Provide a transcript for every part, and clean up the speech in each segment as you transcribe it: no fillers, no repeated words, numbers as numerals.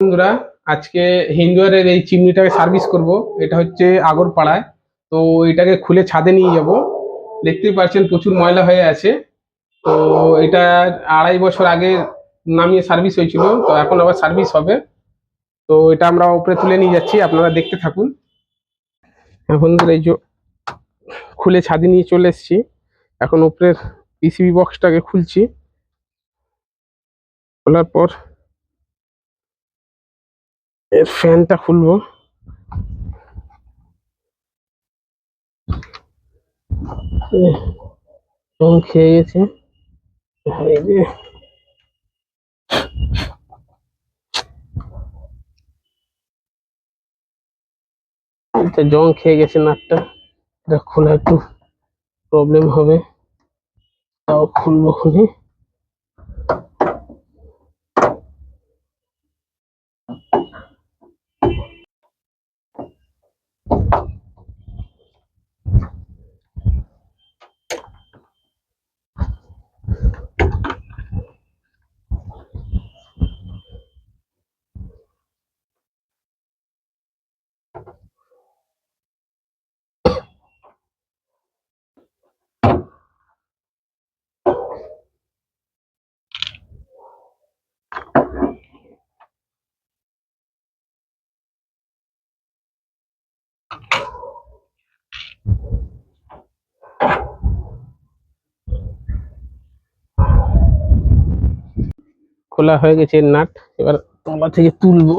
বন্ধুরা, আজকে হিন্দুয়ারের এই চিমনিটাকে সার্ভিস করব। এটা হচ্ছে আগরপাড়ায়। তো এটাকে খুলে ছাদে নিয়ে যাব। দেখতেই পাচ্ছেন প্রচুর ময়লা হয়ে আছে। তো এটা 2.5 বছর আগে নামিয়ে সার্ভিস হয়েছিল, তো এখন আবার সার্ভিস হবে। তো এটা আমরা উপরে তুলে নিয়ে যাচ্ছি, আপনারা দেখতে থাকুন। বন্ধুরা, এই যে খুলে ছাদে নিয়ে চলে এসেছি। এখন উপরের পিসিবি বক্সটাকে খুলছি। খোলার পর এর ফ্যানটা খুলবো। রং খেয়ে গেছে। এই যে এটা জং খেয়ে গেছে নাটটা। এটা খোলা একটু প্রবলেম হবে, তাও খুলবো খুলে। খোলা হয়ে গেছে নাট, এবার তলা থেকে তুলবো।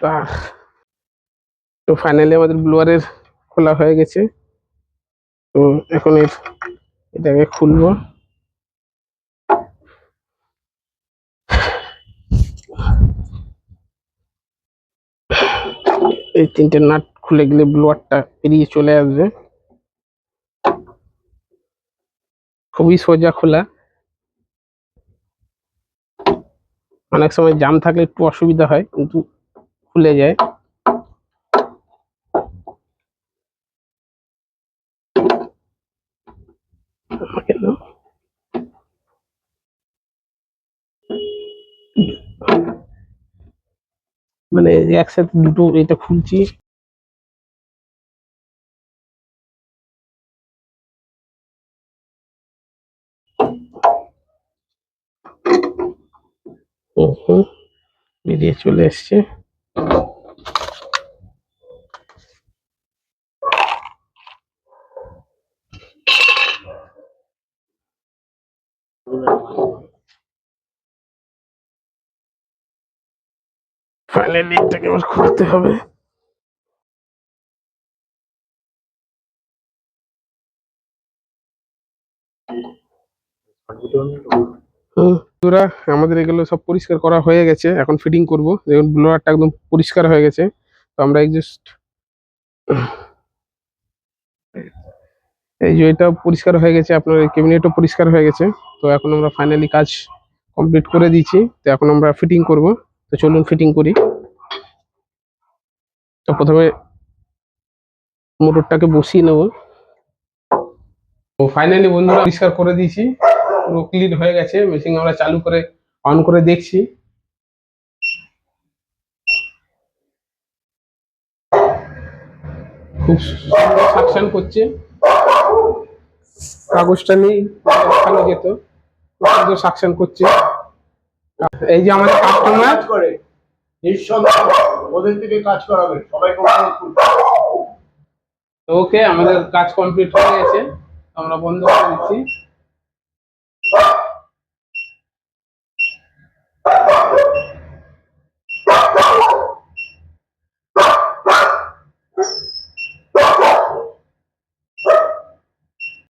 তা তো ফাইনালি আমাদের ব্লোয়ারের খোলা হয়ে গেছে। তো এখন এটাকে খুলবো। এই 3টে নাট খুলে গেলে ব্লোয়ারটা বেরিয়ে চলে আসবে। খুবই সোজা খোলা। অনেক সময় জাম থাকলে একটু অসুবিধা হয়, কিন্তু খুলে যায়। মানে একসাথে দুটো এটা খুলছি। বেরিয়ে চলে এসছে। ফাইনালি এটাকে আবার খুলতে হবে। বন্ধুরা, আমাদের এগুলো সব পরিষ্কার করা হয়ে গেছে। এখন ফিটিং করব। দেখুন ব্লোয়ারটা একদম পরিষ্কার হয়ে গেছে। তো আমরা জাস্ট এই যে এটা পরিষ্কার হয়ে গেছে, আপনার এই ক্যাবিনেটও পরিষ্কার হয়ে গেছে। তো এখন আমরা ফাইনালি কাজ কমপ্লিট করে দিয়েছি। তো এখন আমরা ফিটিং করব। তো চলুন ফিটিং করি। তো প্রথমে মোটরটাকে বসিয়ে নেব। তো ফাইনালি বন্ধুরা পরিষ্কার করে দিয়েছি, পুরো ক্লিন হয়ে গেছে। মেশিন আমরা চালু করে অন করে দেখছি। খুব সুন্দর সাকশন করছে। কাগজটা নেই, ওখানে যেত। খুব সুন্দর সাকশন করছে। এই যে আমাদের কাস্টমার করে নিঃসন্দেহে ওদের থেকে কাজ করাবে সবাইকে। ওকে, আমাদের কাজ কমপ্লিট হয়ে গেছে, আমরা বন্ধ করে দিচ্ছি।